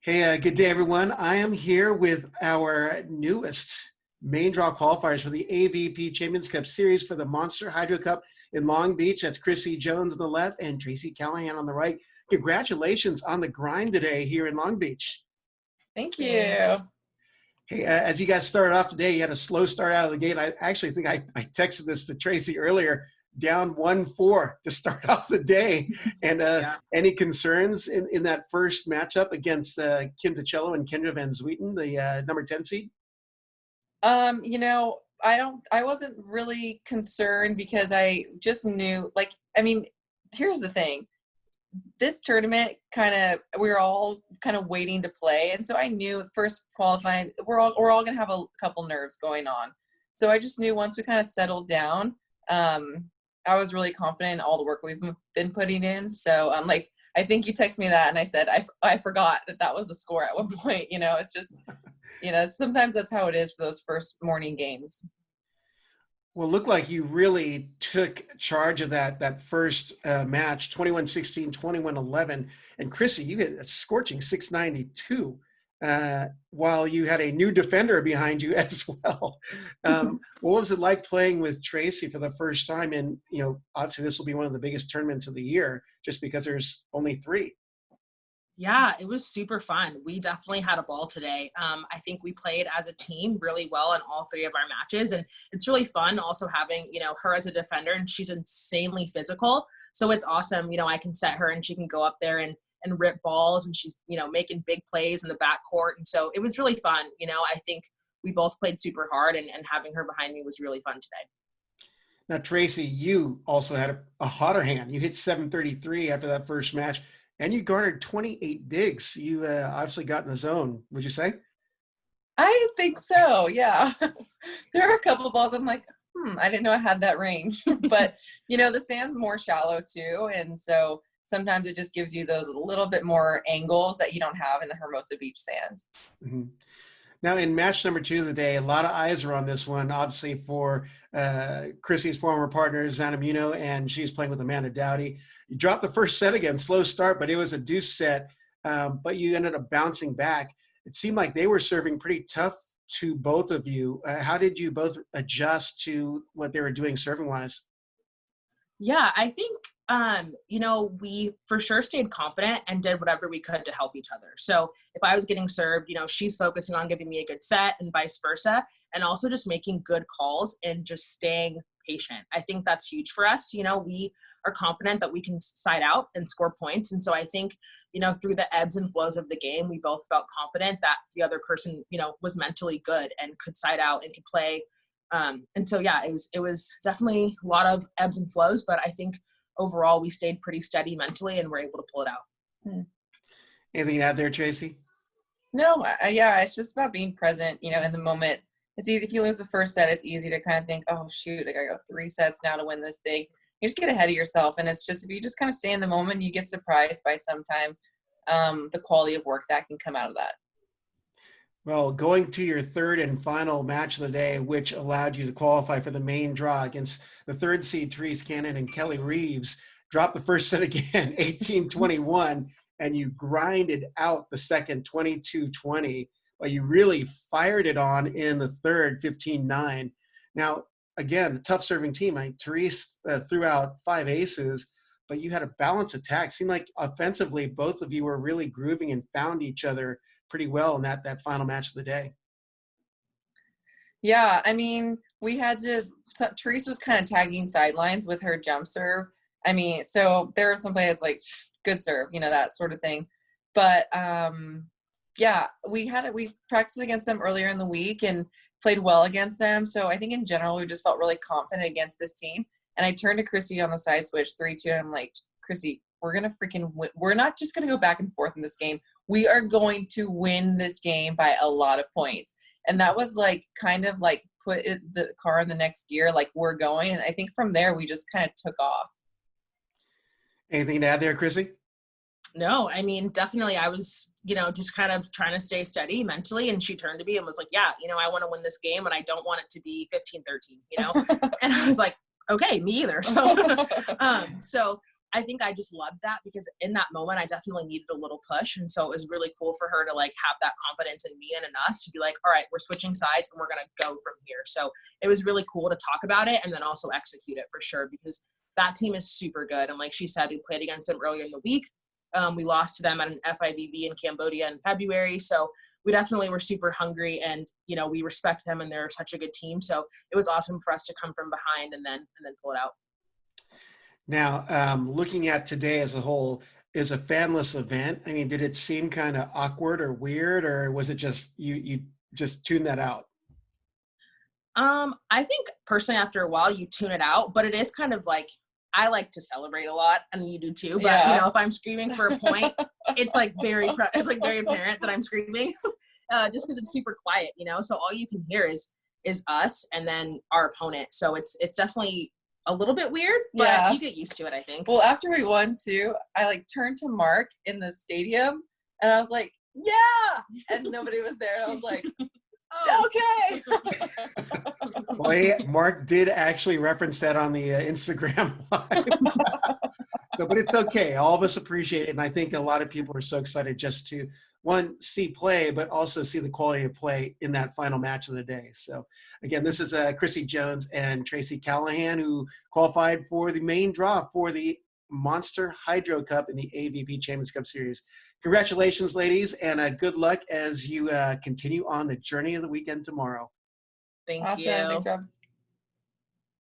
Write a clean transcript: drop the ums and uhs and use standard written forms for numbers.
Hey, good day, everyone. I am here with our newest main draw qualifiers for the AVP Champions Cup Series for the Monster Hydro Cup in Long Beach. That's Crissy Jones on the left and Traci Callahan on the right. Congratulations on the grind today here in Long Beach. Thank you. Thanks. Hey, as you guys started off today, you had a slow start out of the gate. I actually think I texted this to Traci earlier, down 1-4 to start off the day. And any concerns in that first matchup against Kim Ticello and Kendra Van Zwieten, the number 10 seed? I wasn't really concerned because I just knew, here's the thing. This tournament we were all kind of waiting to play. And so I knew first qualifying, we're all going to have a couple nerves going on. So I just knew once we kind of settled down, I was really confident in all the work we've been putting in. So I think you texted me that and I said, I forgot that was the score at one point. It's just, sometimes that's how it is for those first morning games. Well, it looked like you really took charge of that first match, 21-16, 21-11. And Crissy, you hit a scorching 692 while you had a new defender behind you as well. What was it like playing with Traci for the first time? And, obviously this will be one of the biggest tournaments of the year just because there's only 3. Yeah, it was super fun. We definitely had a ball today. I think we played as a team really well in all 3 of our matches. And it's really fun also having, her as a defender, and she's insanely physical. So it's awesome. I can set her and she can go up there and rip balls, and she's, making big plays in the backcourt. And so it was really fun. I think we both played super hard, and having her behind me was really fun today. Now, Traci, you also had a hotter hand. You hit 733 after that first match. And you garnered 28 digs. You obviously got in the zone, would you say? I think so, yeah. There are a couple of balls I'm like, I didn't know I had that range. But, the sand's more shallow too. And so sometimes it just gives you those little bit more angles that you don't have in the Hermosa Beach sand. Mm-hmm. Now, in match number 2 of the day, a lot of eyes are on this one, obviously, for Crissy's former partner, Xana Muno, and she's playing with Amanda Dowdy. You dropped the first set again, slow start, but it was a deuce set, but you ended up bouncing back. It seemed like they were serving pretty tough to both of you. How did you both adjust to what they were doing serving-wise? Yeah, I think, we for sure stayed confident and did whatever we could to help each other. So if I was getting served, she's focusing on giving me a good set and vice versa, and also just making good calls and just staying patient. I think that's huge for us. We are confident that we can side out and score points. And so I think, through the ebbs and flows of the game, we both felt confident that the other person, was mentally good and could side out and could play. And so, yeah, it was definitely a lot of ebbs and flows, but I think overall we stayed pretty steady mentally and were able to pull it out. Anything to add there, Traci? No, it's just about being present, in the moment. It's easy. If you lose the first set, it's easy to kind of think, oh, shoot, I got 3 sets now to win this thing. You just get ahead of yourself. And it's just, if you just kind of stay in the moment, you get surprised by sometimes the quality of work that can come out of that. Well, going to your third and final match of the day, which allowed you to qualify for the main draw against the 3rd seed, Therese Cannon and Kelly Reeves, dropped the first set again, 18-21, and you grinded out the second, 22-20. Well, you really fired it on in the third, 15-9. Now, again, a tough serving team. Therese threw out 5 aces, but you had a balanced attack. Seemed like offensively, both of you were really grooving and found each other pretty well in that final match of the day. Yeah, we had to – Therese was kind of tagging sidelines with her jump serve. So there are some players like, good serve, that sort of thing. But, we practiced against them earlier in the week and played well against them. So I think in general we just felt really confident against this team. And I turned to Crissy on the side switch 3-2, and I'm like, Crissy, we're going to freaking win. We're not just going to go back and forth in this game. We are going to win this game by a lot of points. And that was put the car in the next gear, we're going. And I think from there, we just kind of took off. Anything to add there, Crissy? No, definitely I was, just kind of trying to stay steady mentally. And she turned to me and was like, yeah, I want to win this game and I don't want it to be 15-13, And I was like, okay, me either. So, I think I just loved that because in that moment I definitely needed a little push. And so it was really cool for her to like have that confidence in me and in us to be like, all right, we're switching sides and we're going to go from here. So it was really cool to talk about it and then also execute it for sure, because that team is super good. And like she said, we played against them earlier in the week. We lost to them at an FIVB in Cambodia in February. So we definitely were super hungry, and, you know, we respect them and they're such a good team. So it was awesome for us to come from behind and then pull it out. Now, looking at today as a whole, is a fanless event. I mean, did it seem kind of awkward or weird, or was it just you just tuned that out? I think personally after a while you tune it out, but it is kind of like, I like to celebrate a lot, and you do too. But Yeah. you know, if I'm screaming for a point, it's like very apparent that I'm screaming, just because it's super quiet, you know. So all you can hear is us and then our opponent. So it's definitely a little bit weird, but Yeah. you get used to it, I think. Well, after we won too, I like turned to Mark in the stadium and I was like, yeah, and nobody was there. And I was like, okay. Well, Mark did actually reference that on the Instagram live. So, but it's okay. All of us appreciate it. And I think a lot of people are so excited just to, one, see play, but also see the quality of play in that final match of the day. So again, this is Crissy Jones and Traci Callahan, who qualified for the main draw for the Monster Hydro Cup in the AVP Champions Cup Series. Congratulations, ladies, and good luck as you continue on the journey of the weekend tomorrow. Thank Awesome. you. Thanks, Rob.